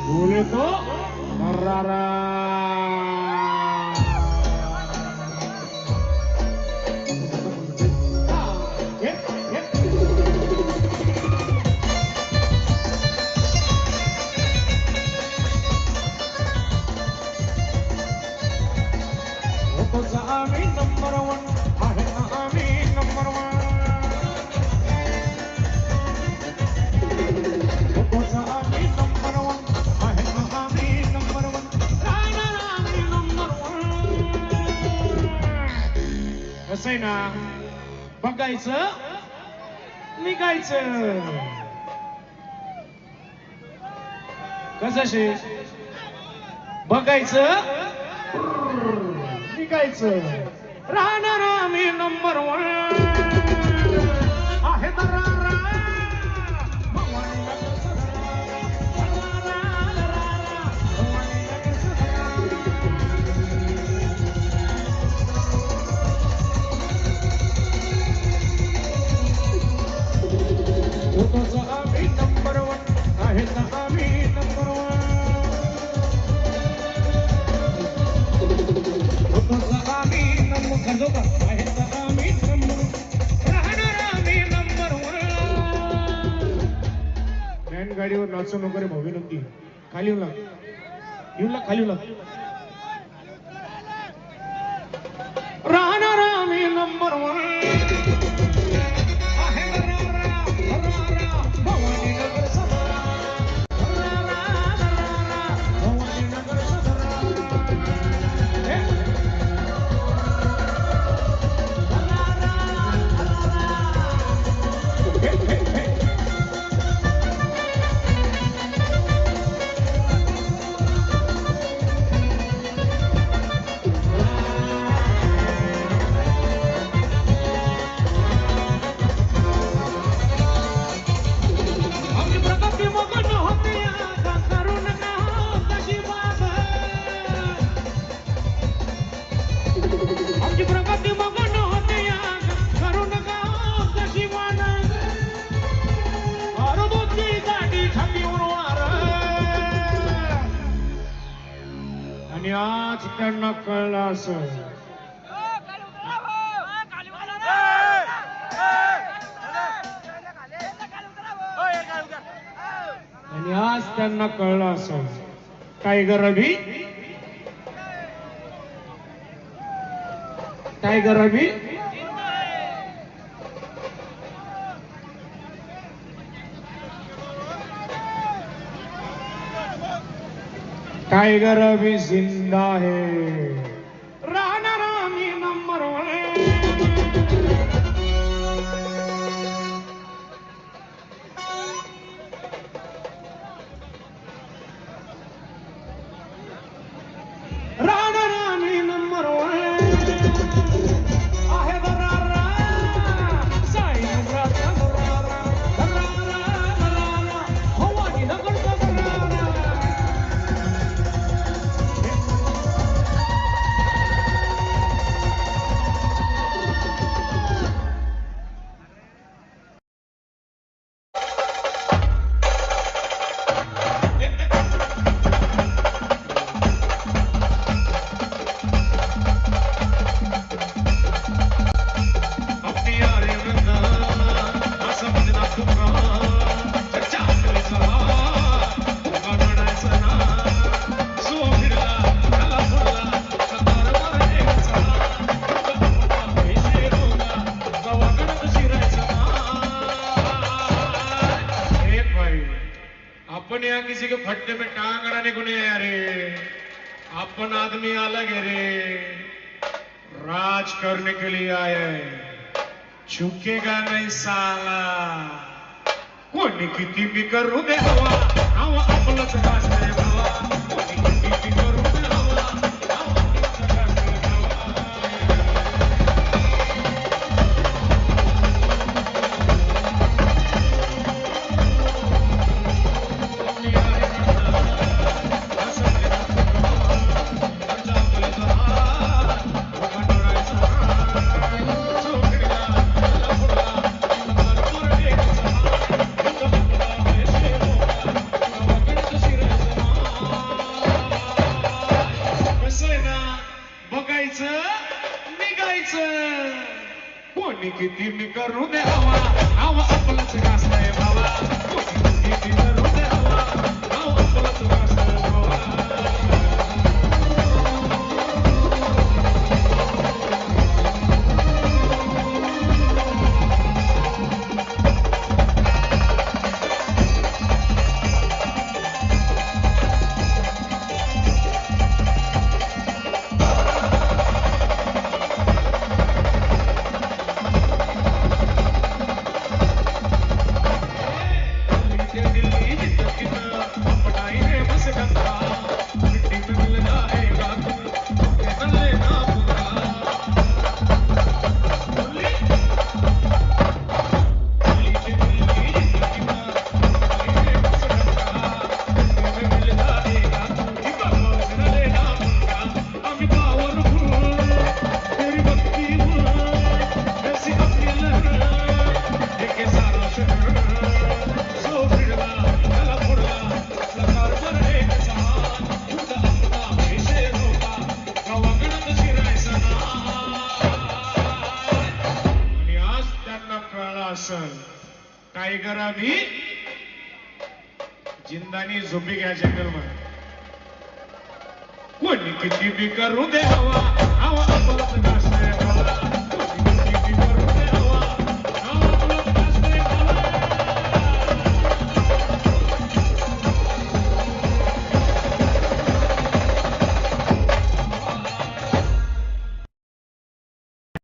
बोले तो मर्रारा आम्ही नंबर वन आहे ना आम्ही नंबर वन आम्ही नंबर वन आहे ना आम्ही नंबर वन राहणार आम्ही नंबर वन कसं आहे ना बघायचं निघायचं कसं शे बघायचं निघायचं राहणार आम्ही नंबर वन आहे दरारा आम्ही नंबर वन आहे ना आम्ही नंबर वन गाडीवर नाचू नको रे भाऊ विनंती खाली येऊ लाग खाली येऊ लाग राहणार आम्ही नंबर वन आणि आज त्यांना कळलं असं आणि आज त्यांना कळलं असं टायगर अभी टायगर अभी टाइगर अभी जिंदा है राहणार आम्ही नंबर वन राहणार आम्ही नंबर वन आहे दरारा साई नंबराचा दरारा दरारा दरारा हवानी नगरचा दरारा अपन यहाँ किसी के फट्टे में टांग अड़ाने को नहीं आया रे अपन आदमी अलग है रे राज करने के लिए आए झुकेगा नहीं साला कोणी किती भी करू दे हवा हवा आपलंच राष्ट्र बाबा कोणी किती भी करू दे हवा हवा आपलंच राष्ट्र कोणी किती मी करू दे हवा हवा आपलंच गाजतंय भावा कोणी किती करू दे हवा हवा आपलंच गाजतंय भावा टाइगर अभी जिंदानी झोपी घ्या जंगल मध्ये कोणी किती बी करू दे हवा हवा आपलंच गाजतंय भावा